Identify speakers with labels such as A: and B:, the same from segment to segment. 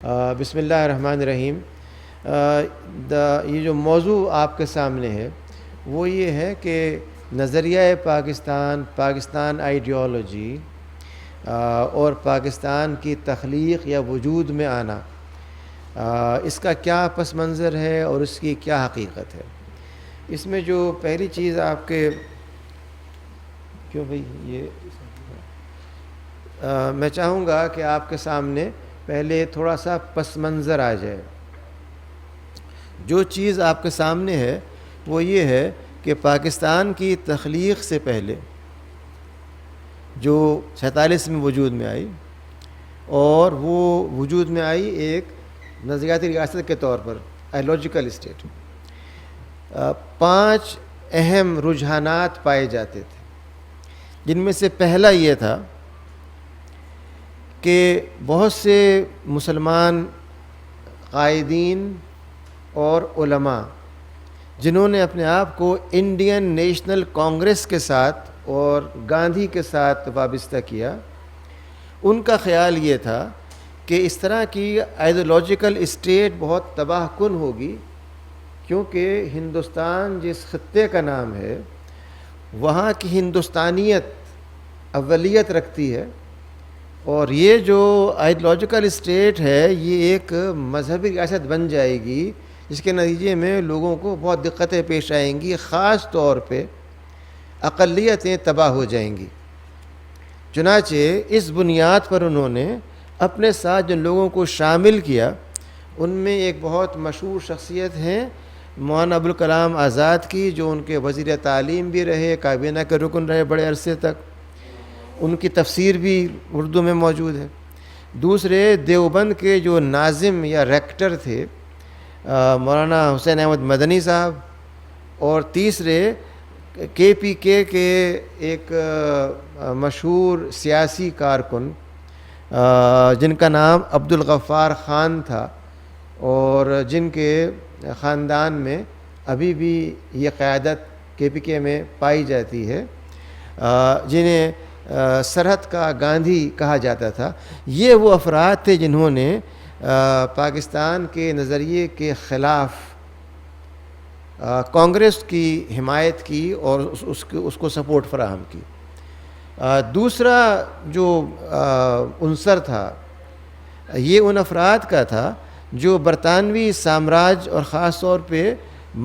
A: بسم اللہ الرحمن الرحیم۔ یہ جو موضوع آپ کے سامنے ہے وہ یہ ہے کہ نظریہ پاکستان آئیڈیالوجی اور پاکستان کی تخلیق یا وجود میں آنا، اس کا کیا پس منظر ہے اور اس کی کیا حقیقت ہے۔ اس میں جو پہلی چیز آپ کے میں چاہوں گا کہ آپ کے سامنے پہلے تھوڑا سا پس منظر آ جائے۔ جو چیز آپ کے سامنے ہے وہ یہ ہے کہ پاکستان کی تخلیق سے پہلے جو 47 میں وجود میں آئی، اور وہ وجود میں آئی ایک نظریاتی ریاست کے طور پر، آئیڈیالوجیکل اسٹیٹ۔ 5 اہم رجحانات پائے جاتے تھے، جن میں سے پہلا یہ تھا کہ بہت سے مسلمان قائدین اور علماء جنہوں نے اپنے آپ کو انڈین نیشنل کانگریس کے ساتھ اور گاندھی کے ساتھ وابستہ کیا، ان کا خیال یہ تھا کہ اس طرح کی آئیڈیالوجیکل اسٹیٹ بہت تباہ کن ہوگی، کیونکہ ہندوستان جس خطے کا نام ہے وہاں کی ہندوستانیت اولیت رکھتی ہے، اور یہ جو آئیڈیالوجیکل اسٹیٹ ہے یہ ایک مذہبی ریاست بن جائے گی، جس کے نتیجے میں لوگوں کو بہت دقتیں پیش آئیں گی، خاص طور پہ اقلیتیں تباہ ہو جائیں گی۔ چنانچہ اس بنیاد پر انہوں نے اپنے ساتھ جن لوگوں کو شامل کیا، ان میں ایک بہت مشہور شخصیت ہیں مولانا ابوالکلام آزاد کی، جو ان کے وزیر تعلیم بھی رہے، کابینہ کے رکن رہے بڑے عرصے تک، ان کی تفسیر بھی اردو میں موجود ہے۔ دوسرے دیوبند کے جو ناظم یا ریکٹر تھے مولانا حسین احمد مدنی صاحب، اور تیسرے کے پی کے ایک مشہور سیاسی کارکن جن کا نام عبدالغفار خان تھا، اور جن کے خاندان میں ابھی بھی یہ قیادت کے پی کے میں پائی جاتی ہے، جنہیں سرحد کا گاندھی کہا جاتا تھا۔ یہ وہ افراد تھے جنہوں نے پاکستان کے نظریے کے خلاف کانگریس کی حمایت کی اور اس کو سپورٹ فراہم کی۔ دوسرا جو عنصر تھا یہ ان افراد کا تھا جو برطانوی سامراج اور خاص طور پہ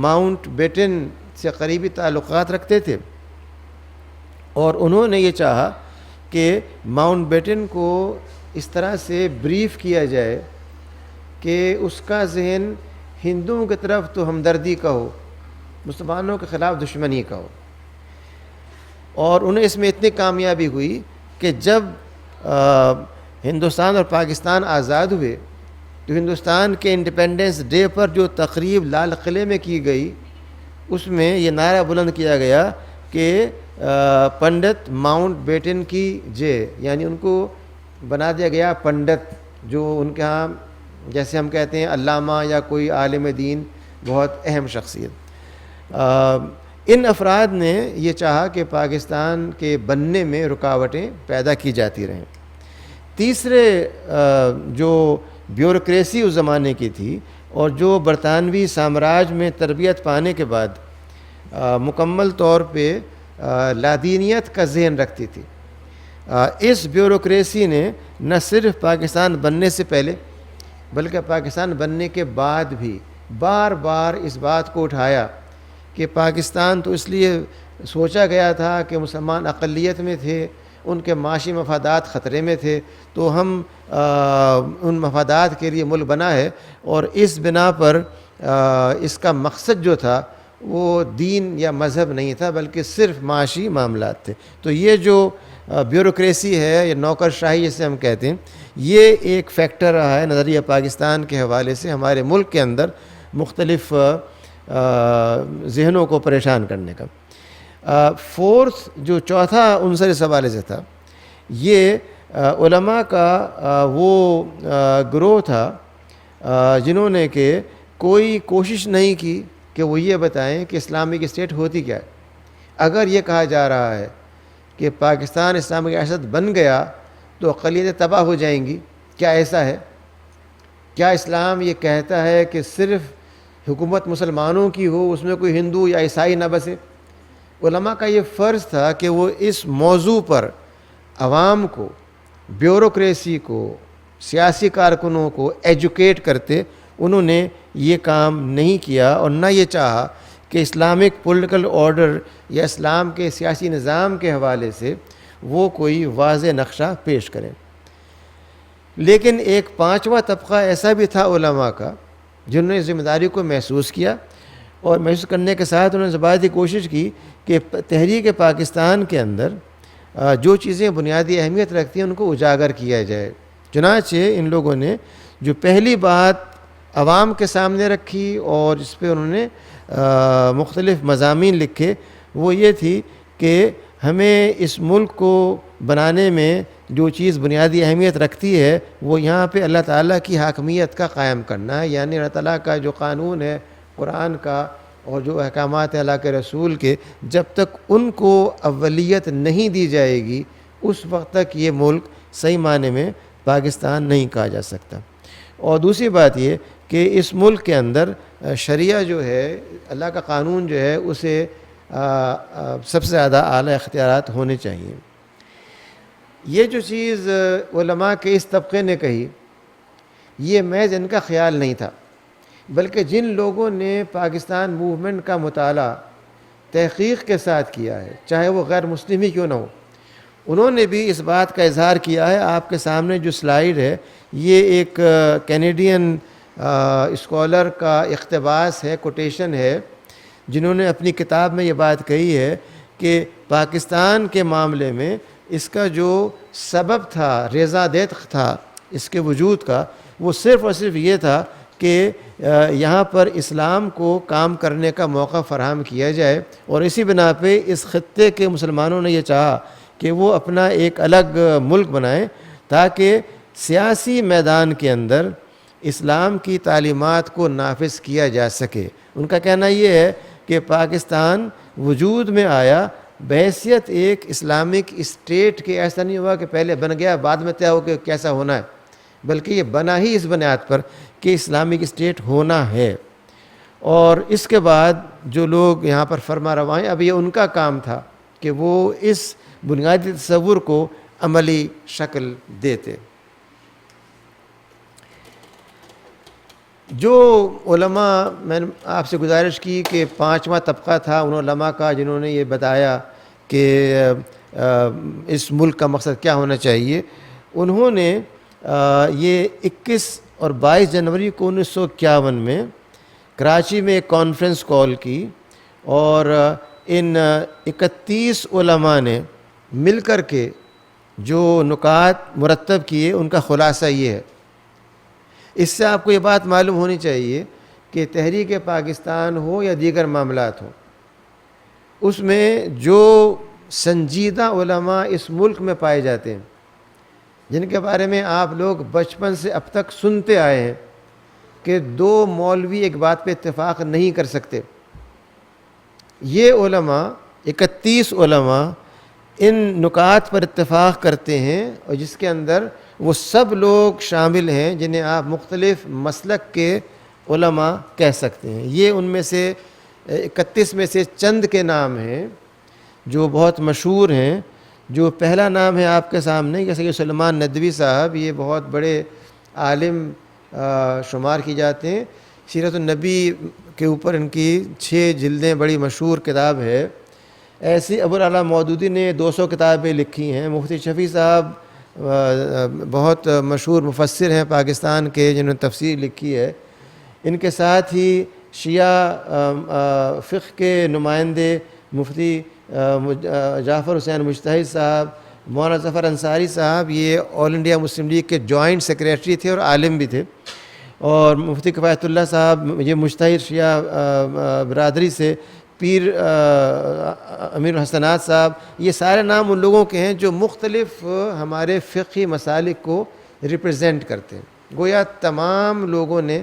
A: ماؤنٹ بیٹن سے قریبی تعلقات رکھتے تھے، اور انہوں نے یہ چاہا کہ ماؤنٹ بیٹن کو اس طرح سے بریف کیا جائے کہ اس کا ذہن ہندوؤں کی طرف تو ہمدردی کا ہو، مسلمانوں کے خلاف دشمنی کا ہو۔ اور انہیں اس میں اتنی کامیابی ہوئی کہ جب ہندوستان اور پاکستان آزاد ہوئے تو ہندوستان کے انڈیپینڈنس ڈے پر جو تقریب لال قلعے میں کی گئی، اس میں یہ نعرہ بلند کیا گیا کہ پنڈت ماؤنٹ بیٹن کی جے، یعنی ان کو بنا دیا گیا پنڈت، جو ان کے ہاں جیسے ہم کہتے ہیں علامہ یا کوئی عالم دین، بہت اہم شخصیت۔ ان افراد نے یہ چاہا کہ پاکستان کے بننے میں رکاوٹیں پیدا کی جاتی رہیں۔ تیسرے جو بیوروکریسی اس زمانے کی تھی، اور جو برطانوی سامراج میں تربیت پانے کے بعد مکمل طور پہ لادینیت کا ذہن رکھتی تھی، اس بیوروکریسی نے نہ صرف پاکستان بننے سے پہلے بلکہ پاکستان بننے کے بعد بھی بار بار اس بات کو اٹھایا کہ پاکستان تو اس لیے سوچا گیا تھا کہ مسلمان اقلیت میں تھے، ان کے معاشی مفادات خطرے میں تھے، تو ہم ان مفادات کے لیے ملک بنا ہے، اور اس بنا پر اس کا مقصد جو تھا وہ دین یا مذہب نہیں تھا بلکہ صرف معاشی معاملات تھے۔ تو یہ جو بیوروکریسی ہے یا نوکر شاہی جسے ہم کہتے ہیں، یہ ایک فیکٹر رہا ہے نظریہ پاکستان کے حوالے سے ہمارے ملک کے اندر مختلف ذہنوں کو پریشان کرنے کا۔ فورتھ جو چوتھا عنصر اس حوالے سے تھا، یہ علماء کا وہ گروہ تھا جنہوں نے کہ کوئی کوشش نہیں کی کہ وہ یہ بتائیں کہ اسلامک اسٹیٹ ہوتی کیا ہے۔ اگر یہ کہا جا رہا ہے کہ پاکستان اسلامک ریاست بن گیا تو اقلیتیں تباہ ہو جائیں گی، کیا ایسا ہے؟ کیا اسلام یہ کہتا ہے کہ صرف حکومت مسلمانوں کی ہو، اس میں کوئی ہندو یا عیسائی نہ بسے؟ علماء کا یہ فرض تھا کہ وہ اس موضوع پر عوام کو، بیوروکریسی کو، سیاسی کارکنوں کو ایجوکیٹ کرتے. انہوں نے یہ کام نہیں کیا اور نہ یہ چاہا کہ اسلامک پولیٹیکل آرڈر یا اسلام کے سیاسی نظام کے حوالے سے وہ کوئی واضح نقشہ پیش کریں. لیکن ایک پانچواں طبقہ ایسا بھی تھا علماء کا جنہوں نے ذمہ داری کو محسوس کیا، اور محسوس کرنے کے ساتھ انہوں نے زبردستی کوشش کی کہ تحریک پاکستان کے اندر جو چیزیں بنیادی اہمیت رکھتی ہیں ان کو اجاگر کیا جائے. چنانچہ ان لوگوں نے جو پہلی بات عوام کے سامنے رکھی اور اس پہ انہوں نے مختلف مضامین لکھے، وہ یہ تھی کہ ہمیں اس ملک کو بنانے میں جو چیز بنیادی اہمیت رکھتی ہے وہ یہاں پہ اللہ تعالیٰ کی حاکمیت کا قائم کرنا ہے. یعنی اللہ تعالیٰ کا جو قانون ہے قرآن کا اور جو احکامات اللہ کے رسول کے، جب تک ان کو اولیت نہیں دی جائے گی اس وقت تک یہ ملک صحیح معنی میں پاکستان نہیں کہا جا سکتا. اور دوسری بات یہ کہ اس ملک کے اندر شریعہ جو ہے، اللہ کا قانون جو ہے، اسے سب سے زیادہ اعلیٰ اختیارات ہونے چاہیے. یہ جو چیز علماء کے اس طبقے نے کہی، یہ محض ان کا خیال نہیں تھا، بلکہ جن لوگوں نے پاکستان موومنٹ کا مطالعہ تحقیق کے ساتھ کیا ہے، چاہے وہ غیر مسلم ہی کیوں نہ ہو، انہوں نے بھی اس بات کا اظہار کیا ہے. آپ کے سامنے جو سلائیڈ ہے یہ ایک کینیڈین اسکالر کا اقتباس ہے، کوٹیشن ہے، جنہوں نے اپنی کتاب میں یہ بات کہی ہے کہ پاکستان کے معاملے میں اس کا جو سبب تھا، ریزہ دیت تھا اس کے وجود کا، وہ صرف اور صرف یہ تھا کہ یہاں پر اسلام کو کام کرنے کا موقع فراہم کیا جائے. اور اسی بنا پہ اس خطے کے مسلمانوں نے یہ چاہا کہ وہ اپنا ایک الگ ملک بنائیں تاکہ سیاسی میدان کے اندر اسلام کی تعلیمات کو نافذ کیا جا سکے. ان کا کہنا یہ ہے کہ پاکستان وجود میں آیا بحیثیت ایک اسلامک اسٹیٹ کے، ایسا نہیں ہوا کہ پہلے بن گیا بعد میں طے ہو کہ کیسا ہونا ہے، بلکہ یہ بنا ہی اس بنیاد پر کہ اسلامک اسٹیٹ ہونا ہے. اور اس کے بعد جو لوگ یہاں پر فرما روا ہیں، اب یہ ان کا کام تھا کہ وہ اس بنیادی تصور کو عملی شکل دیتے. جو علماء، میں نے آپ سے گزارش کی کہ پانچواں طبقہ تھا ان علماء کا جنہوں نے یہ بتایا کہ اس ملک کا مقصد کیا ہونا چاہیے، انہوں نے یہ 21 اور 22 جنوری کو 1951 میں کراچی میں ایک کانفرنس کال کی، اور ان 31 علماء نے مل کر کے جو نکات مرتب کیے ان کا خلاصہ یہ ہے. اس سے آپ کو یہ بات معلوم ہونی چاہیے کہ تحریک پاکستان ہو یا دیگر معاملات ہوں، اس میں جو سنجیدہ علماء اس ملک میں پائے جاتے ہیں، جن کے بارے میں آپ لوگ بچپن سے اب تک سنتے آئے ہیں کہ دو مولوی ایک بات پہ اتفاق نہیں کر سکتے، یہ علماء 31 علماء ان نکات پر اتفاق کرتے ہیں، اور جس کے اندر وہ سب لوگ شامل ہیں جنہیں آپ مختلف مسلک کے علماء کہہ سکتے ہیں. یہ ان میں سے 31 میں سے چند کے نام ہیں جو بہت مشہور ہیں. جو پہلا نام ہے آپ کے سامنے، جیسے کہ سلیمان ندوی صاحب، یہ بہت بڑے عالم شمار کی جاتے ہیں. سیرت النبی کے اوپر ان کی 6 جلدیں بڑی مشہور کتاب ہے. ایسی ابوالعلا مودودی نے 200 کتابیں لکھی ہیں. مفتی شفیع صاحب بہت مشہور مفسر ہیں پاکستان کے، جنہوں نے تفسیر لکھی ہے. ان کے ساتھ ہی شیعہ فقہ کے نمائندے مفتی جعفر حسین مجتہد صاحب، مولانا ظفر انصاری صاحب، یہ آل انڈیا مسلم لیگ کے جوائنٹ سیکریٹری تھے اور عالم بھی تھے. اور مفتی کفایت اللہ صاحب، یہ مجتہد شیعہ برادری سے. پیر امیر الحسنات صاحب، یہ سارے نام ان لوگوں کے ہیں جو مختلف ہمارے فقہی مسالک کو ریپرزینٹ کرتے ہیں. گویا تمام لوگوں نے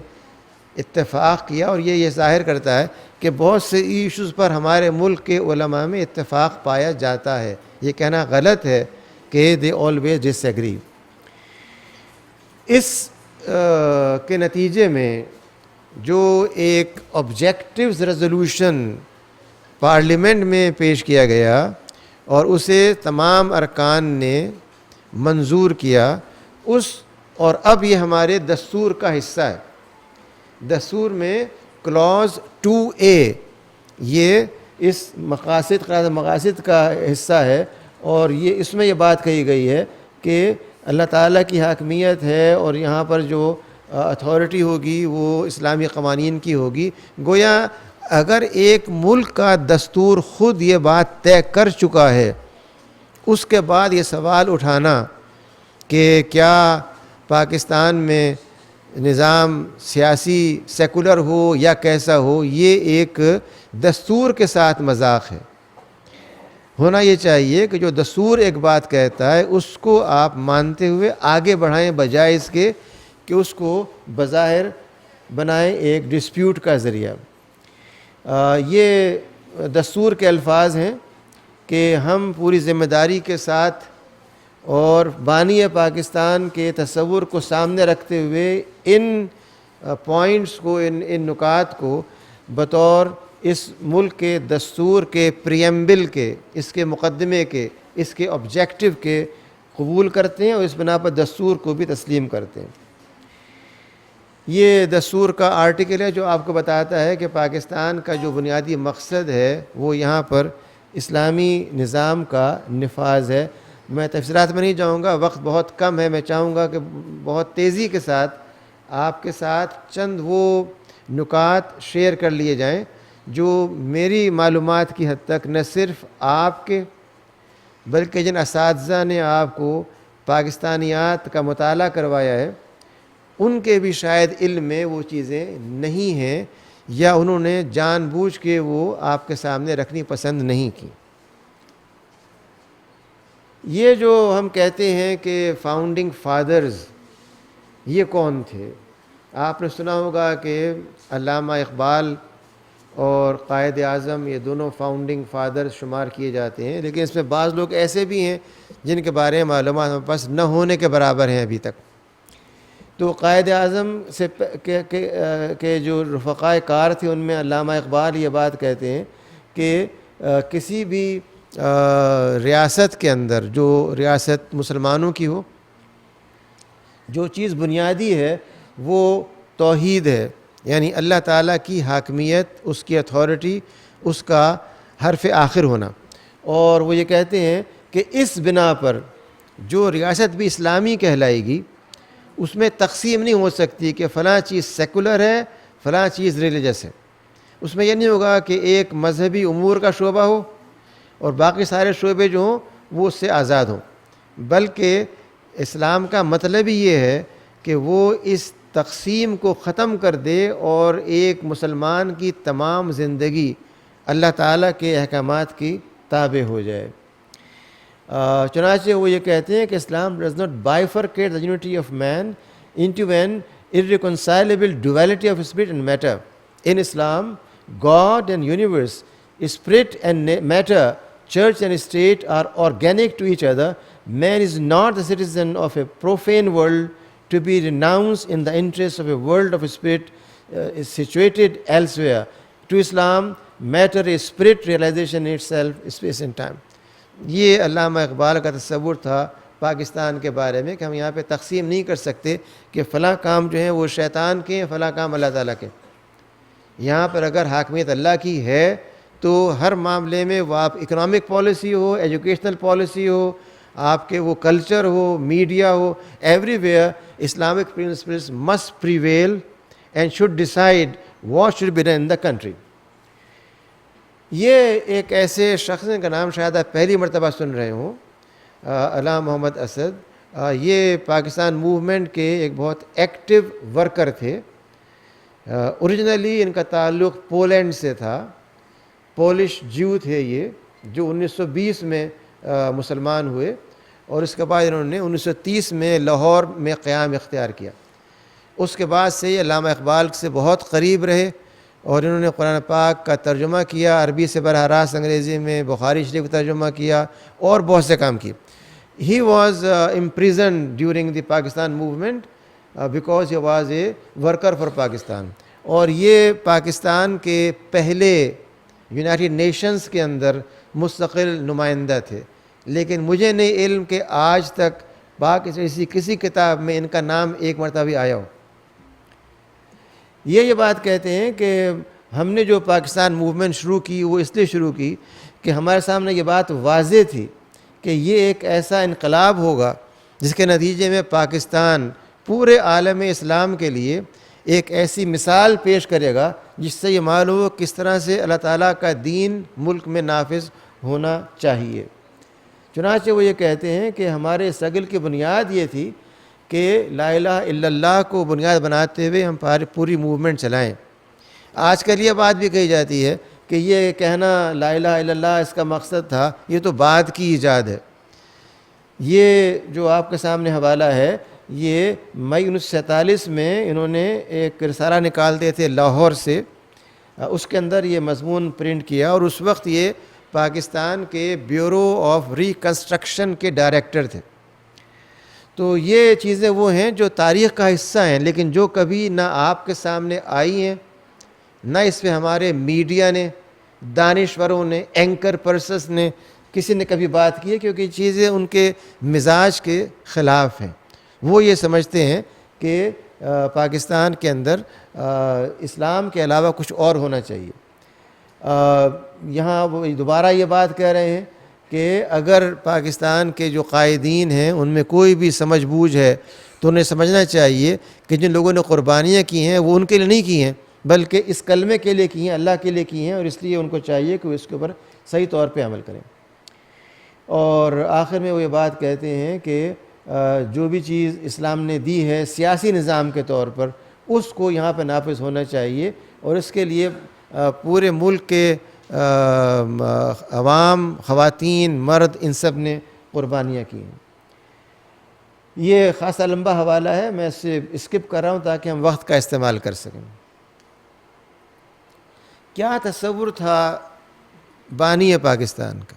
A: اتفاق کیا، اور یہ ظاہر کرتا ہے کہ بہت سے ایشوز پر ہمارے ملک کے علماء میں اتفاق پایا جاتا ہے. یہ کہنا غلط ہے کہ دے آلویز ڈس ایگری. اس کے نتیجے میں جو ایک آبجیکٹیوز ریزولوشن پارلیمنٹ میں پیش کیا گیا اور اسے تمام ارکان نے منظور کیا، اور اب یہ ہمارے دستور کا حصہ ہے۔ دستور میں کلوز 2A یہ اس مقاصد کا حصہ ہے، اور اس میں یہ بات کہی گئی ہے کہ اللہ تعالیٰ کی حاکمیت ہے، اور یہاں پر جو اتھارٹی ہوگی وہ اسلامی قوانین کی ہوگی۔ گویا اگر ایک ملک کا دستور خود یہ بات طے کر چکا ہے، اس کے بعد یہ سوال اٹھانا کہ کیا پاکستان میں نظام سیاسی سیکولر ہو یا کیسا ہو، یہ ایک دستور کے ساتھ مذاق ہے۔ ہونا یہ چاہیے کہ جو دستور ایک بات کہتا ہے اس کو آپ مانتے ہوئے آگے بڑھائیں، بجائے اس کے کہ اس کو بظاہر بنائیں ایک ڈسپیوٹ کا ذریعہ۔ یہ دستور کے الفاظ ہیں کہ ہم پوری ذمہ داری کے ساتھ اور بانی پاکستان کے تصور کو سامنے رکھتے ہوئے ان پوائنٹس کو، ان نکات کو بطور اس ملک کے دستور کے پریمبل کے، اس کے مقدمے کے، اس کے آبجیکٹیو کے قبول کرتے ہیں، اور اس بنا پر دستور کو بھی تسلیم کرتے ہیں۔ یہ دستور کا آرٹیکل ہے جو آپ کو بتاتا ہے کہ پاکستان کا جو بنیادی مقصد ہے وہ یہاں پر اسلامی نظام کا نفاذ ہے۔ میں تفصیلات میں نہیں جاؤں گا، وقت بہت کم ہے۔ میں چاہوں گا کہ بہت تیزی کے ساتھ آپ کے ساتھ چند وہ نکات شیئر کر لیے جائیں جو میری معلومات کی حد تک نہ صرف آپ کے بلکہ جن اساتذہ نے آپ کو پاکستانیات کا مطالعہ کروایا ہے ان کے بھی شاید علم میں وہ چیزیں نہیں ہیں، یا انہوں نے جان بوجھ کے وہ آپ کے سامنے رکھنی پسند نہیں کی۔ یہ جو ہم کہتے ہیں کہ فاؤنڈنگ فادرز، یہ کون تھے؟ آپ نے سنا ہوگا کہ علامہ اقبال اور قائد اعظم یہ دونوں فاؤنڈنگ فادرز شمار کیے جاتے ہیں، لیکن اس میں بعض لوگ ایسے بھی ہیں جن کے بارے میں معلومات ہمارے پاس نہ ہونے کے برابر ہیں ابھی تک۔ تو قائد اعظم سے کے جو رفقائے کار تھے ان میں علامہ اقبال یہ بات کہتے ہیں کہ کسی بھی ریاست کے اندر، جو ریاست مسلمانوں کی ہو، جو چیز بنیادی ہے وہ توحید ہے، یعنی اللہ تعالیٰ کی حاکمیت، اس کی اتھارٹی، اس کا حرف آخر ہونا۔ اور وہ یہ کہتے ہیں کہ اس بنا پر جو ریاست بھی اسلامی کہلائے گی اس میں تقسیم نہیں ہو سکتی کہ فلاں چیز سیکولر ہے، فلاں چیز ریلیجس ہے۔ اس میں یہ نہیں ہوگا کہ ایک مذہبی امور کا شعبہ ہو اور باقی سارے شعبے جو ہوں وہ اس سے آزاد ہوں، بلکہ اسلام کا مطلب ہی یہ ہے کہ وہ اس تقسیم کو ختم کر دے اور ایک مسلمان کی تمام زندگی اللہ تعالیٰ کے احکامات کی تابع ہو جائے۔ چنانچہ وہ یہ کہتے ہیں کہ اسلام does not bifurcate the unity of man into an irreconcilable duality of spirit and matter. In Islam, God and universe, spirit and matter, church and state are organic to each other. Man is not the citizen of a profane world to be renounced in the interest of a world of spirit is situated elsewhere. To Islam, matter is spirit realization itself, space and time. یہ علامہ اقبال کا تصور تھا پاکستان کے بارے میں کہ ہم یہاں پہ تقسیم نہیں کر سکتے کہ فلاں کام جو ہیں وہ شیطان کے ہیں، فلاں کام اللہ تعالیٰ کے۔ یہاں پر اگر حاکمیت اللہ کی ہے تو ہر معاملے میں وہ آپ اکنامک پالیسی ہو، ایجوکیشنل پالیسی ہو، آپ کے وہ کلچر ہو، میڈیا ہو، everywhere Islamic principles must prevail and should decide what should be done in the country. یہ ایک ایسے شخص کا نام شاید آپ پہلی مرتبہ سن رہے ہوں، علامہ محمد اسد۔ یہ پاکستان موومنٹ کے ایک بہت ایکٹیو ورکر تھے۔ اوریجنلی ان کا تعلق پولینڈ سے تھا، پولش جیو تھے یہ، جو 1920 میں مسلمان ہوئے، اور اس کے بعد انہوں نے 1930 میں لاہور میں قیام اختیار کیا۔ اس کے بعد سے یہ علامہ اقبال سے بہت قریب رہے، اور انہوں نے قرآن پاک کا ترجمہ کیا، عربی سے براہ راست انگریزی میں، بخاری شریف کا ترجمہ کیا، اور بہت سے کام کیے۔ He was imprisoned during the Pakistan movement because he was a worker for Pakistan. اور یہ پاکستان کے پہلے یونائٹڈ نیشنز کے اندر مستقل نمائندہ تھے. لیکن مجھے نہیں علم کہ آج تک کسی کتاب میں ان کا نام ایک مرتبہ بھی آیا ہو. یہ بات کہتے ہیں کہ ہم نے جو پاکستان موومنٹ شروع کی وہ اس لیے شروع کی کہ ہمارے سامنے یہ بات واضح تھی کہ یہ ایک ایسا انقلاب ہوگا جس کے نتیجے میں پاکستان پورے عالم اسلام کے لیے ایک ایسی مثال پیش کرے گا جس سے یہ معلوم ہو کس طرح سے اللہ تعالیٰ کا دین ملک میں نافذ ہونا چاہیے. چنانچہ وہ یہ کہتے ہیں کہ ہمارے اسٹرگل کی بنیاد یہ تھی کہ لا الہ الا اللہ کو بنیاد بناتے ہوئے ہم پوری موومنٹ چلائیں. آج کل یہ بات بھی کہی جاتی ہے کہ یہ کہنا لا الہ الا اللہ اس کا مقصد تھا، یہ تو بعد کی ایجاد ہے. یہ جو آپ کے سامنے حوالہ ہے یہ مئی 1947 میں انہوں نے ایک رسالہ نکال دیے تھے لاہور سے، اس کے اندر یہ مضمون پرنٹ کیا، اور اس وقت یہ پاکستان کے بیورو آف ریکنسٹرکشن کے ڈائریکٹر تھے. تو یہ چیزیں وہ ہیں جو تاریخ کا حصہ ہیں، لیکن جو کبھی نہ آپ کے سامنے آئی ہیں، نہ اس پہ ہمارے میڈیا نے، دانشوروں نے، اینکر پرسنس نے، کسی نے کبھی بات کی ہے، کیونکہ یہ چیزیں ان کے مزاج کے خلاف ہیں. وہ یہ سمجھتے ہیں کہ پاکستان کے اندر اسلام کے علاوہ کچھ اور ہونا چاہیے. یہاں وہ دوبارہ یہ بات کہہ رہے ہیں کہ اگر پاکستان کے جو قائدین ہیں ان میں کوئی بھی سمجھ بوجھ ہے تو انہیں سمجھنا چاہیے کہ جن لوگوں نے قربانیاں کی ہیں وہ ان کے لیے نہیں کی ہیں بلکہ اس کلمے کے لیے کی ہیں، اللہ کے لیے کی ہیں، اور اس لیے ان کو چاہیے کہ وہ اس کے اوپر صحیح طور پہ عمل کریں. اور آخر میں وہ یہ بات کہتے ہیں کہ جو بھی چیز اسلام نے دی ہے سیاسی نظام کے طور پر اس کو یہاں پہ نافذ ہونا چاہیے، اور اس کے لیے پورے ملک کے عوام، خواتین، مرد، ان سب نے قربانیاں کی ہیں. یہ خاصا لمبا حوالہ ہے، میں اسے اسکپ کر رہا ہوں تاکہ ہم وقت کا استعمال کر سکیں. کیا تصور تھا بانی پاکستان کا؟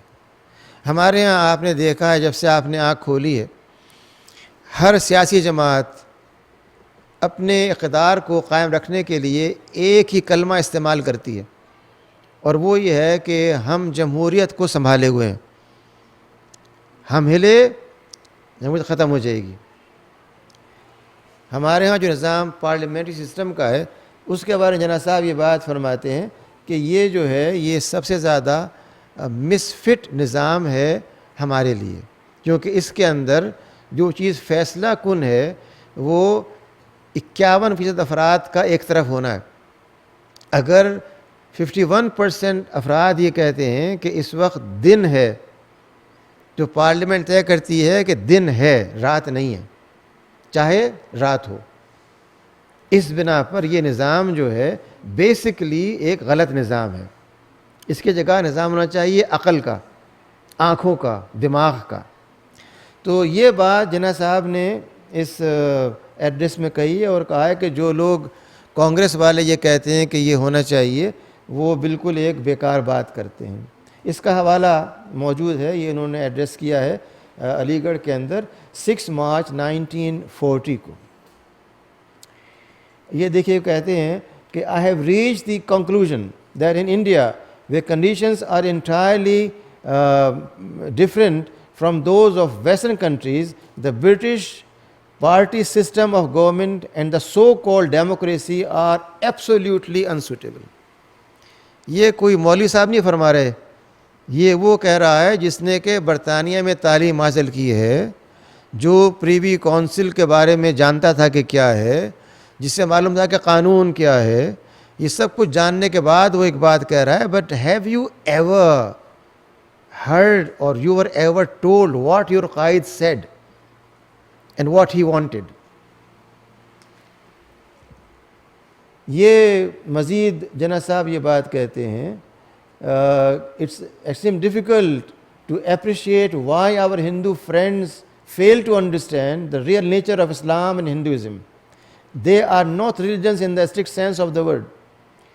A: ہمارے ہاں آپ نے دیکھا ہے، جب سے آپ نے آنکھ کھولی ہے، ہر سیاسی جماعت اپنے اقتدار کو قائم رکھنے کے لیے ایک ہی کلمہ استعمال کرتی ہے، اور وہ یہ ہے کہ ہم جمہوریت کو سنبھالے ہوئے ہیں، ہم ہلے جمہوریت ختم ہو جائے گی. ہمارے ہاں جو نظام پارلیمنٹری سسٹم کا ہے اس کے بارے میں جناب صاحب یہ بات فرماتے ہیں کہ یہ جو ہے یہ سب سے زیادہ مسفٹ نظام ہے ہمارے لیے، کیونکہ اس کے اندر جو چیز فیصلہ کن ہے وہ 51% افراد کا ایک طرف ہونا ہے. اگر 51% افراد یہ کہتے ہیں کہ اس وقت دن ہے، تو پارلیمنٹ طے کرتی ہے کہ دن ہے، رات نہیں ہے، چاہے رات ہو. اس بنا پر یہ نظام جو ہے بیسکلی ایک غلط نظام ہے. اس کی جگہ نظام ہونا چاہیے عقل کا، آنکھوں کا، دماغ کا. تو یہ بات جناح صاحب نے اس ایڈریس میں کہی ہے، اور کہا ہے کہ جو لوگ کانگریس والے یہ کہتے ہیں کہ یہ ہونا چاہیے وہ بالکل ایک بیکار بات کرتے ہیں. اس کا حوالہ موجود ہے، یہ انہوں نے ایڈریس کیا ہے علی گڑھ کے اندر 6 مارچ 1940 کو. یہ دیکھیے کہتے ہیں کہ I have reached the conclusion that in India where conditions are entirely different from those of Western countries, the British party system of government and the so-called democracy are absolutely unsuitable. یہ کوئی مولوی صاحب نہیں فرما رہے، یہ وہ کہہ رہا ہے جس نے کہ برطانیہ میں تعلیم حاصل کی ہے، جو پریوی کونسل کے بارے میں جانتا تھا کہ کیا ہے، جس سے معلوم تھا کہ قانون کیا ہے. یہ سب کچھ جاننے کے بعد وہ ایک بات کہہ رہا ہے. But have you ever heard or you were ever told what your Quaid said and what he wanted? یہ مزید جناح صاحب یہ بات کہتے ہیں it's extreme difficult to appreciate why our Hindu friends fail to understand the real nature of Islam and Hinduism. They are not religions in the strict sense of the word,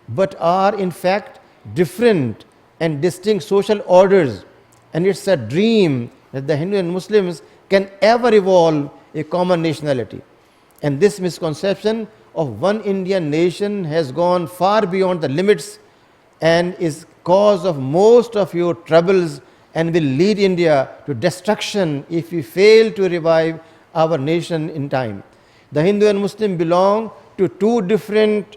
A: but are in fact different and distinct social orders, and it's a dream that the Hindu and Muslims can ever evolve a common nationality. And this misconception of one Indian nation has gone far beyond the limits and is cause of most of your troubles and will lead India to destruction if we fail to revive our nation in time. The Hindu and Muslim belong to two different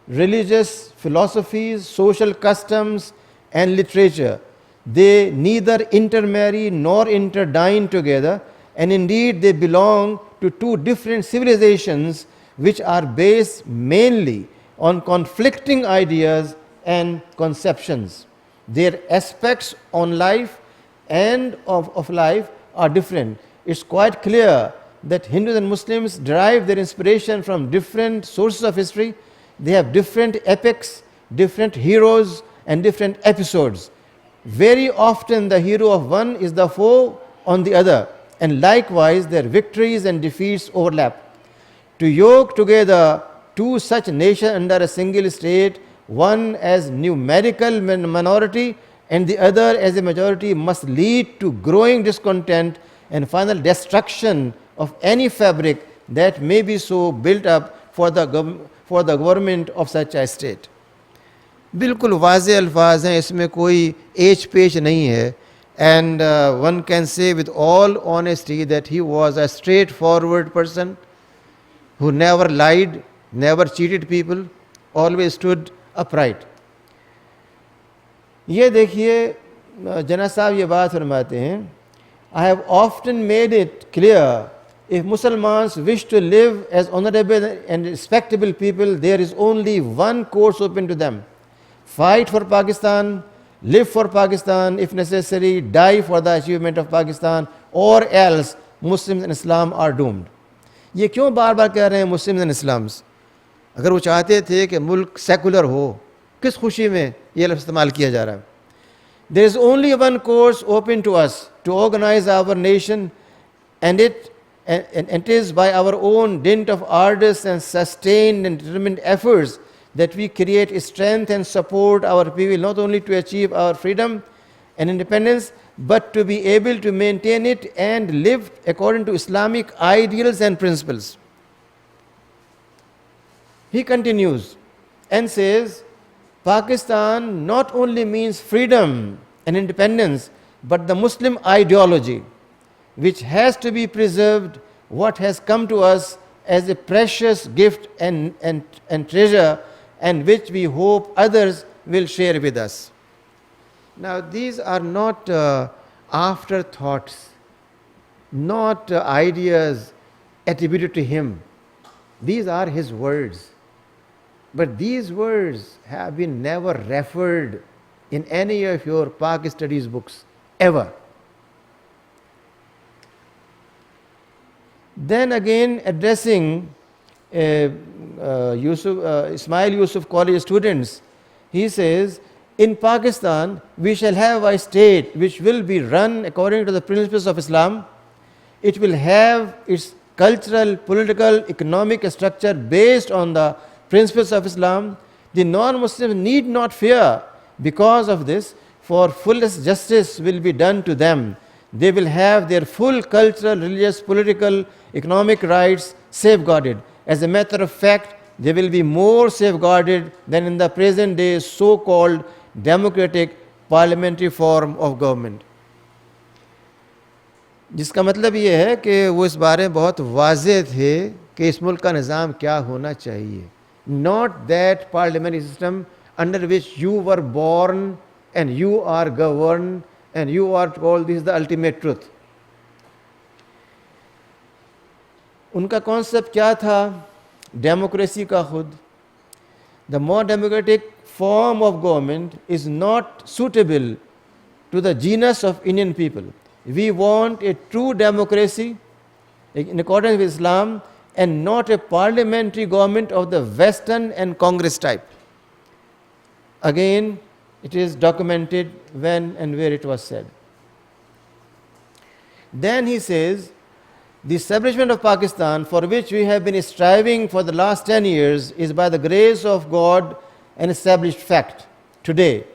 A: religious philosophies, social customs, and literature. They neither intermarry nor interdine together, and indeed they belong to two different civilizations which are based mainly on conflicting ideas and conceptions. Their aspects on life and of life are different. It's quite clear that Hindus and Muslims derive their inspiration from different sources of history. They have different epics, different heroes, and different episodes. Very often the hero of one is the foe on the other, and likewise their victories and defeats overlap. To yoke together two such nations under a single state, one as numerical minority and the other as a majority, must lead to growing discontent and final destruction of any fabric that may be so built up for the government of such a state. بالکل واضح الفاظ ہیں, اس میں کوئی H پیچ نہیں ہے. And one can say with all honesty that he was a straight forward person who never lied, never cheated people, always stood upright. یہ دیکھیے جناح صاحب یہ بات فرماتے ہیں, I have often made it clear if Muslims wish to live as honorable and respectable people, there is only one course open to them. Fight for Pakistan, live for Pakistan, if necessary, die for the achievement of Pakistan, or else Muslims and Islam are doomed. یہ کیوں بار بار کہہ رہے ہیں Muslims and slums? اگر وہ چاہتے تھے کہ ملک سیکولر ہو, کس خوشی میں یہ لفظ استعمال کیا جا رہا ہے؟ There is only one course open to us to organize our nation, and it is by our own dint of arduous and sustained and determined efforts that we create strength and support our people, not only to achieve our freedom and independence, but to be able to maintain it and live according to Islamic ideals and principles. He continues and says, Pakistan not only means freedom and independence, but the Muslim ideology, which has to be preserved, what has come to us as a precious gift and treasure, and which we hope others will share with us. Now, these are not afterthoughts, not ideas attributed to him. These are his words. But these words have been never referred in any of your Pak studies books, ever. Then again, addressing Ismail Yusuf College students, he says, in Pakistan, we shall have a state which will be run according to the principles of Islam. It will have its cultural, political, economic structure based on the principles of Islam. The non-Muslims need not fear because of this, for fullest justice will be done to them. They will have their full cultural, religious, political, economic rights safeguarded. As a matter of fact, they will be more safeguarded than in the present day so-called democratic parliamentary form of government. جس کا مطلب یہ ہے کہ وہ اس بارے میں بہت واضح تھے کہ اس ملک کا نظام کیا ہونا چاہیے. Not that parliamentary system under which you were born and you are governed and you are told this is the ultimate truth. ان کا کانسیپٹ کیا تھا؟ ڈیموکریسی کا خود. The more democratic form of government is not suitable to the genus of Indian people. We want a true democracy in accordance with Islam and not a parliamentary government of the Western and Congress type. Again, it is documented when and where it was said. Then he says, the establishment of Pakistan, for which we have been striving for the last 10 years, is by the grace of God an established fact today.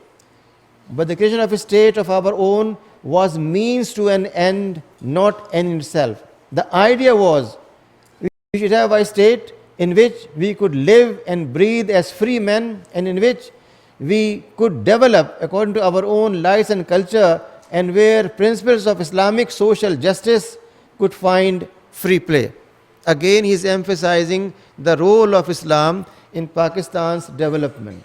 A: But the creation of a state of our own was means to an end, not end in itself. The idea was We should have a state in which we could live and breathe as free men, and in which we could develop according to our own lives and culture, and where principles of Islamic social justice could find free play. Again, he is emphasizing the role of Islam in Pakistan's development.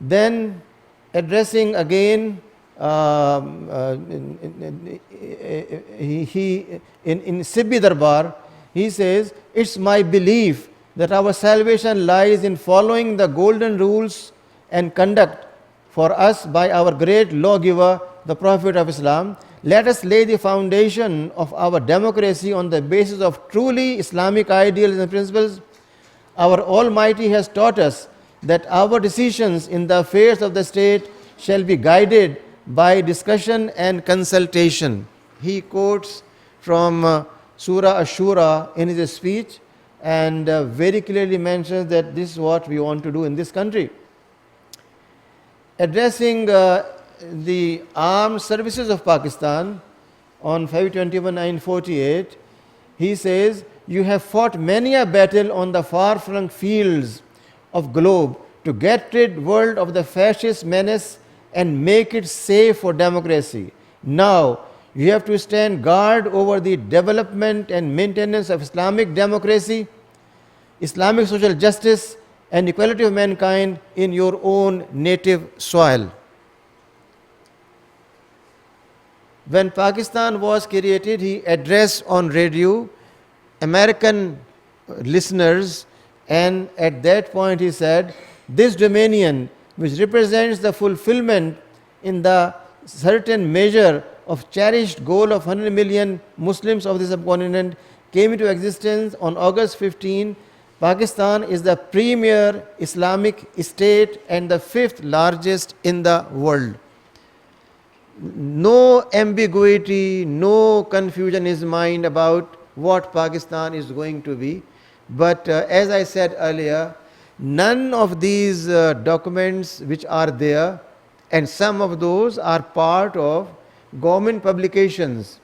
A: Then, addressing again, in Sibbi Darbar, he says, "It's my belief that our salvation lies in following the golden rules and conduct for us by our great lawgiver, the Prophet of Islam. Let us lay the foundation of our democracy on the basis of truly Islamic ideals and principles. Our Almighty has taught us that our decisions in the affairs of the state shall be guided by discussion and consultation." He quotes from Surah Ashura in his speech, and very clearly mentions that this is what we want to do in this country. Addressing the armed services of Pakistan on 5/21/1948, he says, "You have fought many a battle on the far-flung fields of globe to get rid world of the fascist menace and make it safe for democracy. Now you have to stand guard over the development and maintenance of Islamic democracy, Islamic social justice, and equality of mankind in your own native soil." When Pakistan was created, he addressed on radio American listeners, and at that point he said, "This dominion, which represents the fulfillment in the certain measure of cherished goal of 100 million Muslims of the subcontinent, came into existence on August 15. Pakistan is the premier Islamic state and the 5th largest in the world." No ambiguity, no confusion in his mind about what Pakistan is going to be. But as I said earlier, none of these documents which are there, and some of those are part of government publications.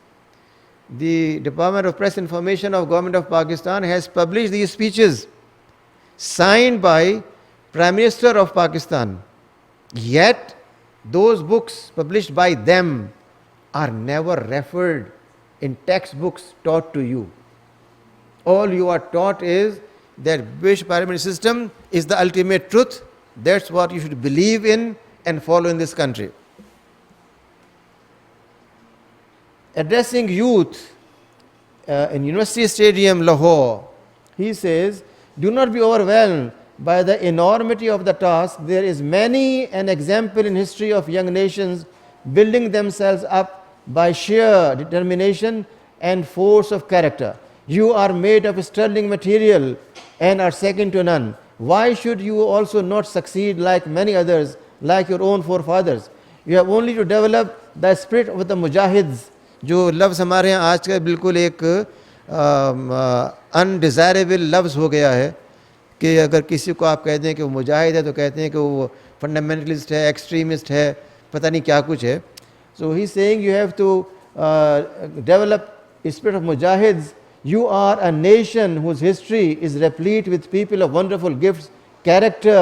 A: The Department of Press Information of Government of Pakistan has published these speeches signed by Prime Minister of Pakistan. Yet those books published by them are never referred in textbooks taught to you. All you are taught is that British parliamentary system is the ultimate truth. That's what you should believe in and follow in this country. Addressing youth in University Stadium, Lahore, he says, "Do not be overwhelmed by the enormity of the task. There is many an example in history of young nations building themselves up by sheer determination and force of character. You are made of sterling material and are second to none. Why should you also not succeed like many others, like your own forefathers? You have only to develop the spirit of the mujahids." جو لفظ ہمارے یہاں آج کا بالکل ایک undesirable لفظ ہو گیا ہے کہ اگر کسی کو آپ کہہ دیں کہ وہ مجاہد ہے تو کہتے ہیں کہ وہ فنڈامنٹلسٹ ہے, ایکسٹریمسٹ ہے, پتہ نہیں کیا کچھ ہے. So he seeing you have to develop spirit of مجاہدز. You are a nation whose history is replete with people of wonderful gifts, character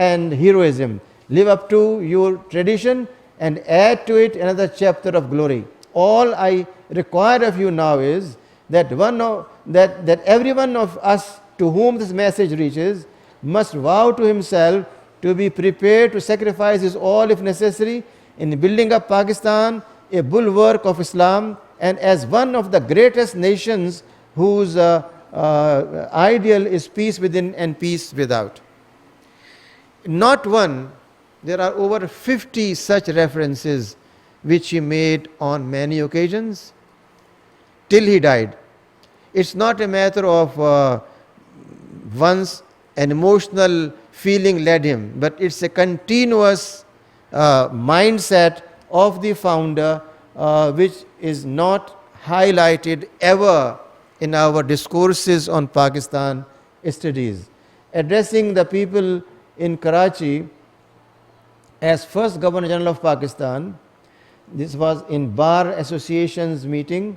A: and heroism. Live up to your tradition and add to it another chapter of glory. All I require of you now is that every one of us to whom this message reaches must vow to himself to be prepared to sacrifice his all if necessary in building up Pakistan, a bulwark of Islam, and as one of the greatest nations whose ideal is peace within and peace without. Not one, there are over 50 such references which he made on many occasions till he died. It's not a matter of once an emotional feeling led him, but it's a continuous mindset of the founder which is not highlighted ever in our discourses on Pakistan studies. Addressing the people in Karachi as first Governor General of Pakistan, this was in Bar Association's meeting,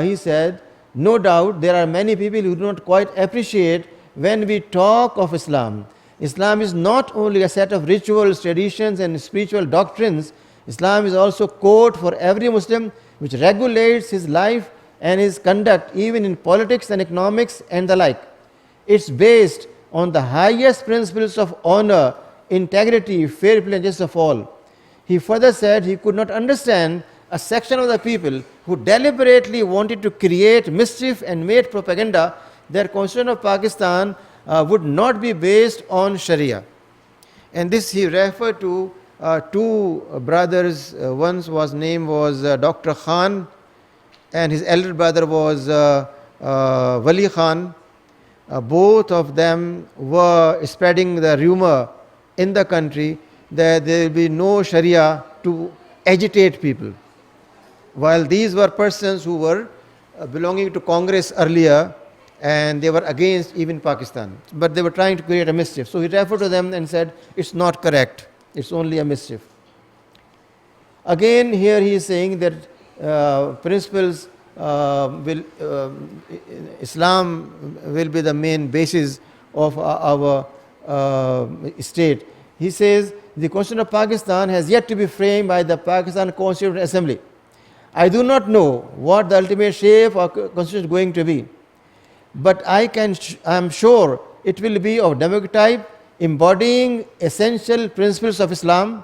A: he said, No doubt there are many people who do not quite appreciate when we talk of Islam. Islam is not only a set of rituals, traditions, and spiritual doctrines. Islam is also code for every Muslim which regulates his life and his conduct, even in politics and economics and the like. It's based on the highest principles of honor, integrity, fair play, and justice of all. He further said he could not understand a section of the people who deliberately wanted to create mischief and made propaganda that Constitution of Pakistan would not be based on Sharia. And this he referred to two brothers. One's name was Dr. Khan, and his elder brother was Wali Khan. Both of them were spreading the rumor in the country that there will be no Sharia to agitate people. While these were persons who were belonging to Congress earlier, and they were against even Pakistan, but they were trying to create a mischief. So he referred to them and said, it's not correct, it's only a mischief. Again, here he is saying that principles Islam will be the main basis of our state. He says, the Constitution of Pakistan has yet to be framed by the Pakistan Constituent Assembly. I do not know what the ultimate shape of Constitution is going to be, but I am sure it will be of democratic type, embodying essential principles of Islam.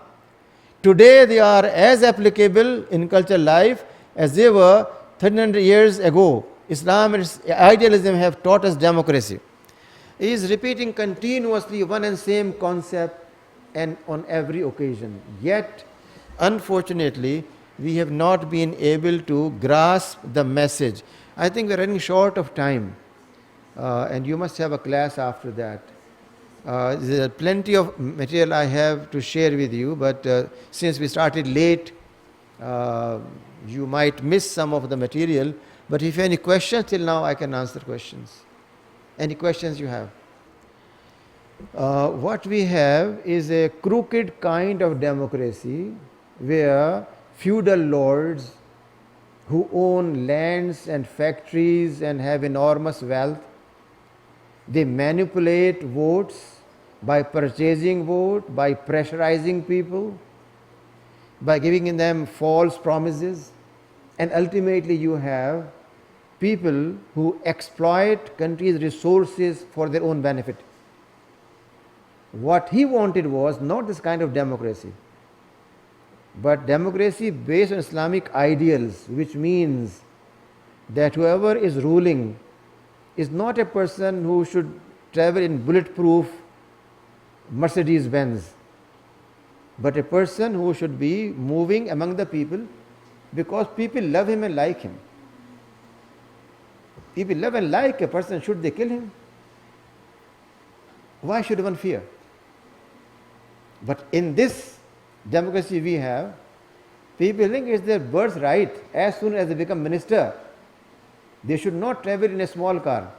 A: Today they are as applicable in cultural life as they were 1300 years ago. Islam and its idealism have taught us democracy. He is repeating continuously one and same concept and on every occasion. Yet, unfortunately, we have not been able to grasp the message. I think we're running short of time, and you must have a class after that. There are plenty of material I have to share with you, but since we started late, you might miss some of the material. But if you have any questions till now, I can answer questions. Any questions you have? What we have is a crooked kind of democracy where feudal lords who own lands and factories and have enormous wealth, they manipulate votes by purchasing vote, by pressurizing people, by giving them false promises, and ultimately you have people who exploit countries' resources for their own benefit. What he wanted was not this kind of democracy, but democracy based on Islamic ideals, which means that whoever is ruling is not a person who should travel in bulletproof Mercedes-Benz, but a person who should be moving among the people because people love him and like him. People love and like a person, should they kill him? Why should one fear? But in this democracy we have, people think it's their birthright. As soon as they become minister, they should not travel in a small car.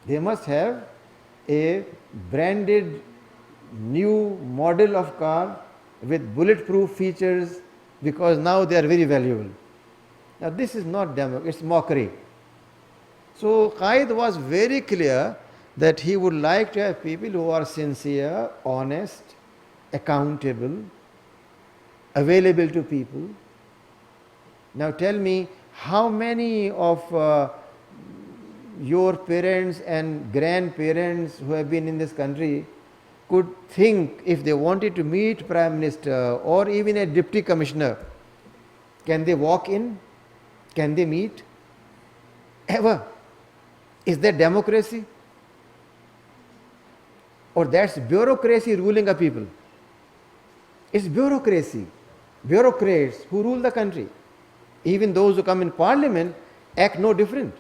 A: They must have a branded new model of car with bulletproof features, because now they are very valuable. Now this is not democracy, it's mockery. So Qaid was very clear that he would like to have people who are sincere, honest, accountable, available to people. Now tell me, how many of your parents and grandparents who have been in this country could think, if they wanted to meet Prime Minister or even a Deputy Commissioner, can they walk in? Can they meet? Ever? Is that democracy? Or that's bureaucracy ruling a people? It's bureaucracy, bureaucrats who rule the country. Even those who come in parliament act no different.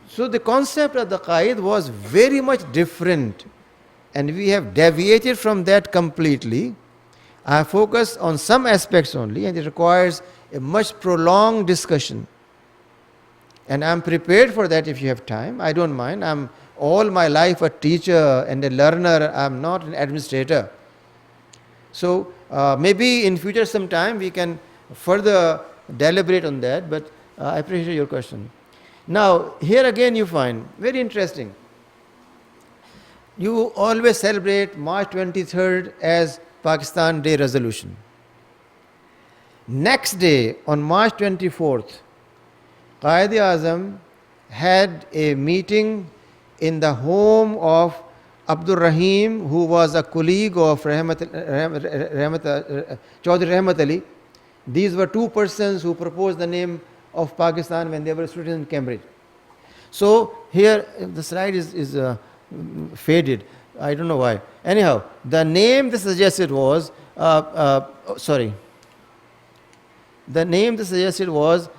A: So the concept of the Qaid was very much different, and we have deviated from that completely. I focus on some aspects only, and it requires a much prolonged discussion. And I'm prepared for that if you have time. I don't mind. I'm all my life a teacher and a learner. I'm not an administrator. So maybe in future sometime we can further deliberate on that. But I appreciate your question. Now, here again you find, very interesting, you always celebrate March 23rd as Pakistan Day resolution. Next day, on March 24th, Qaid-e-Azam had a meeting in the home of Abdur Rahim, who was a colleague of Chaudhry Rahmat Ali. These were two persons who proposed the name of Pakistan when they were students in Cambridge. So here the slide is faded. I don't know why. Anyhow, the name they suggested was, the name they suggested was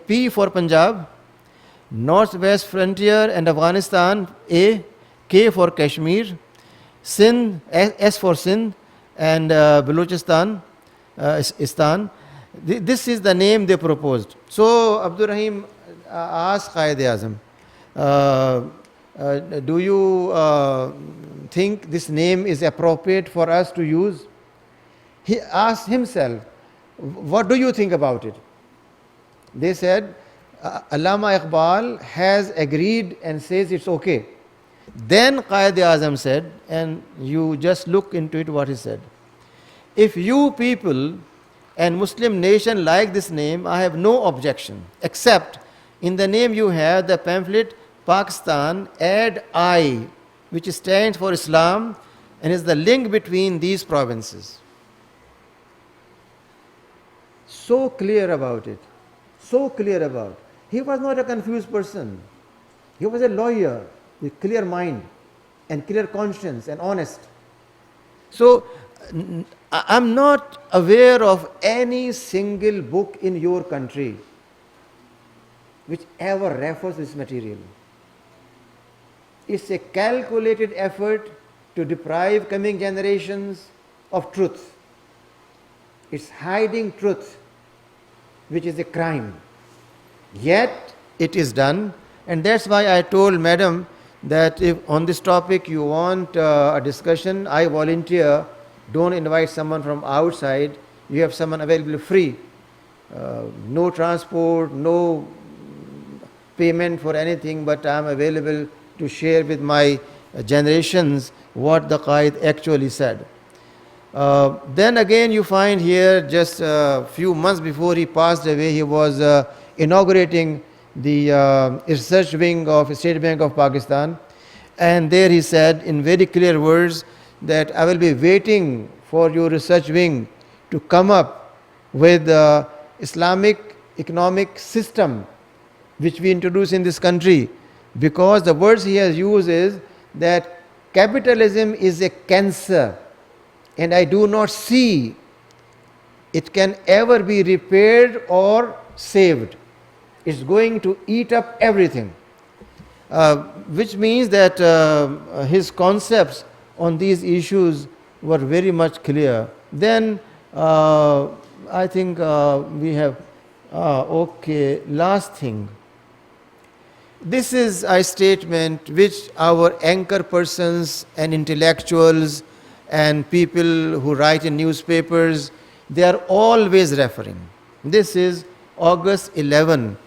A: P for Punjab, Northwest Frontier and Afghanistan A, K for Kashmir, Sindh, S for Sindh, and Balochistan, Istan. This is the name they proposed. So Abdur Rahim asked Qaid-e-Azam, do you think this name is appropriate for us to use? He asked himself, what do you think about it? They said, Allama Iqbal has agreed and says it's okay. Then Qaid-e-Azam said, and you just look into it what he said. If you people and Muslim nation like this name, I have no objection, except in the name you have the pamphlet Pakistan, add I, which stands for Islam and is the link between these provinces. So clear about it. So clear about it. He was not a confused person. He was a lawyer with clear mind and clear conscience and honest. So I'm not aware of any single book in your country which ever refers to this material. It's a calculated effort to deprive coming generations of truth. It's hiding truth, which is a crime. Yet it is done, and that's why I told Madam that if on this topic you want a discussion, I volunteer. Don't invite someone from outside. You have someone available free. No transport, no payment for anything, but I am available to share with my generations what the Qaid actually said. Then again you find here, just a few months before he passed away, he was inaugurating the research wing of State Bank of Pakistan, and there he said in very clear words that I will be waiting for your research wing to come up with the Islamic economic system which we introduce in this country, because the words he has used is that capitalism is a cancer and I do not see it can ever be repaired or saved. It's going to eat up everything, which means that his concepts on these issues were very much clear. Then I think we have, okay, last thing. This is a statement which our anchor persons and intellectuals and people who write in newspapers, they are always referring. This is August 11,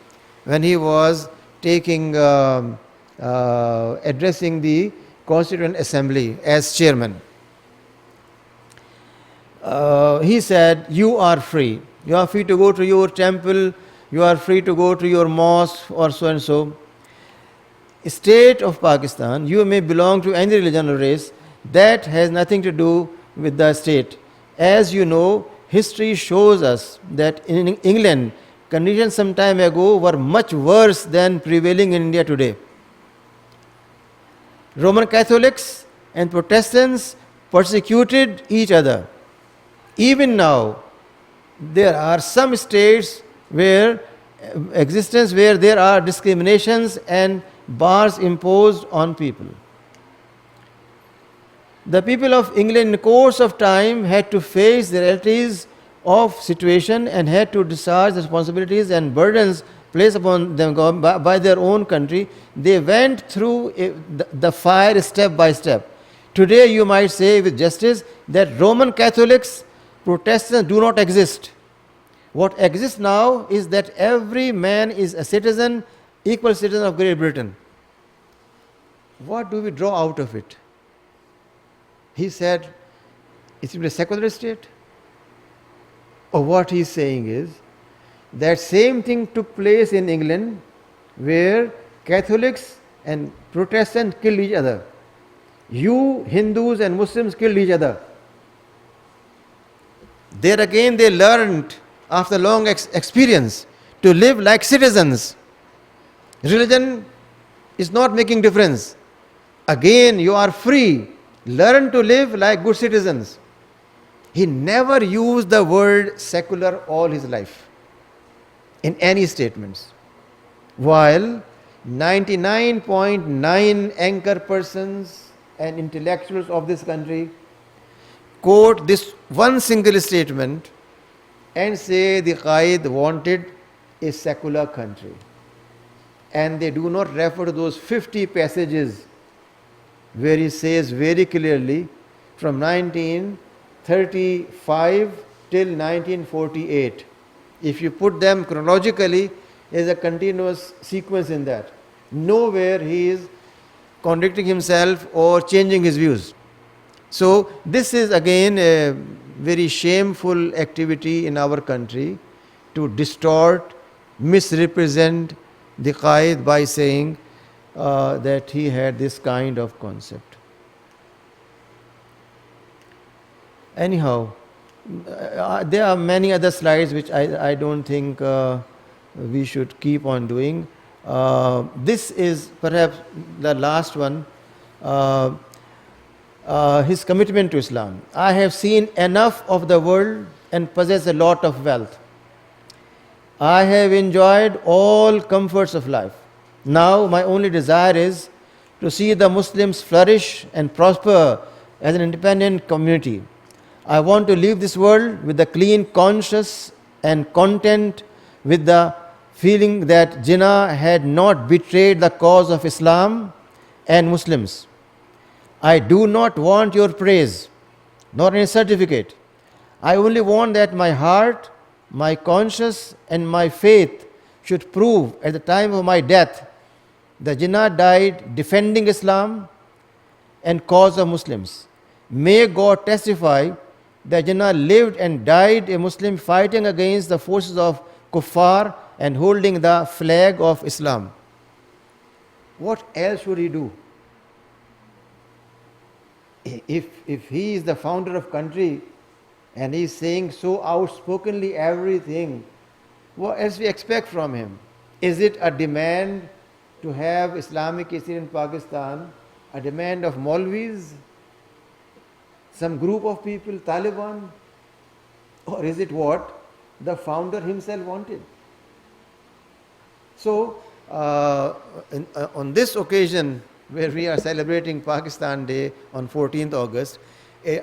A: when he was taking, addressing the Constituent Assembly as chairman. He said, you are free. You are free to go to your temple, you are free to go to your mosque or so and so. State of Pakistan, you may belong to any religion or race, that has nothing to do with the state. As you know, history shows us that in England, conditions some time ago were much worse than prevailing in India today. Roman Catholics and Protestants persecuted each other. Even now, there are some states where there are discriminations and bars imposed on people. The people of England in the course of time had to face the realities of situation and had to discharge the responsibilities and burdens placed upon them by their own country. They went through the fire step by step. Today you might say with justice that Roman Catholics, Protestants do not exist. What exists now is that every man is a citizen, equal citizen of Great Britain. What do we draw out of it? He said, is it a secular state? Or what he's saying is, that same thing took place in England, where Catholics and Protestants killed each other. You, Hindus and Muslims, killed each other. There again they learned, after long experience, to live like citizens. Religion is not making difference. Again, you are free. Learn to live like good citizens. He never used the word secular all his life in any statements. While 99.9 anchor persons and intellectuals of this country quote this one single statement and say the Qaid wanted a secular country. And they do not refer to those 50 passages where he says very clearly from 1935 till 1948. If you put them chronologically, there is a continuous sequence in that. Nowhere he is contradicting himself or changing his views. So this is again a very shameful activity in our country, to distort, misrepresent the Qaid by saying that he had this kind of concept. Anyhow, there are many other slides which I don't think we should keep on doing. This is perhaps the last one. His commitment to Islam. I have seen enough of the world and possess a lot of wealth. I have enjoyed all comforts of life. Now my only desire is to see the Muslims flourish and prosper as an independent community. I want to leave this world with a clean conscience and content with the feeling that Jinnah had not betrayed the cause of Islam and Muslims. I do not want your praise, nor any certificate. I only want that my heart, my conscience and my faith should prove at the time of my death that Jinnah died defending Islam and cause of Muslims. May God testify that Jinnah lived and died a Muslim fighting against the forces of Kuffar and holding the flag of Islam. What else should he do? If he is the founder of country and he is saying so outspokenly everything, what else we expect from him? Is it a demand to have Islamic state in Pakistan, a demand of Maulvis, some group of people, Taliban? Or is it what the founder himself wanted? So, on this occasion, where we are celebrating Pakistan Day on 14th August,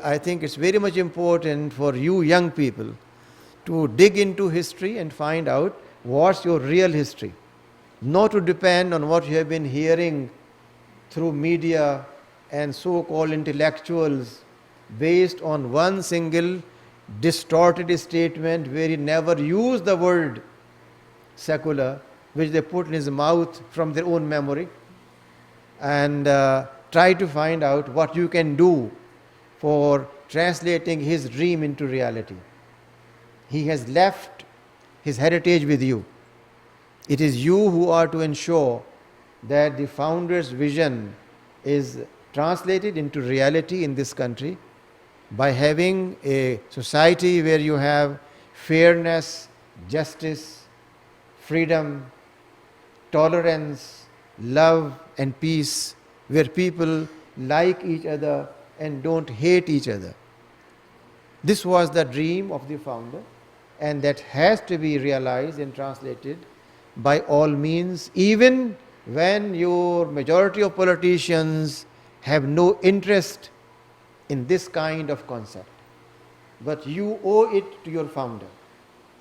A: I think it's very much important for you young people to dig into history and find out what's your real history. Not to depend on what you have been hearing through media and so-called intellectuals based on one single distorted statement where he never used the word secular, which they put in his mouth from their own memory, and try to find out what you can do for translating his dream into reality. He has left his heritage with you. It is you who are to ensure that the founder's vision is translated into reality in this country by having a society where you have fairness, justice, freedom, tolerance, love and peace, where people like each other and don't hate each other. This was the dream of the founder, and that has to be realized and translated by all means, even when your majority of politicians have no interest in this kind of concept. But you owe it to your founder.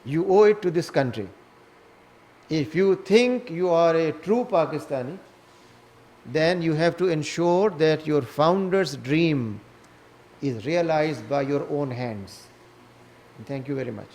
A: You owe it to this country. If you think you are a true Pakistani, then you have to ensure that your founder's dream is realized by your own hands. Thank you very much.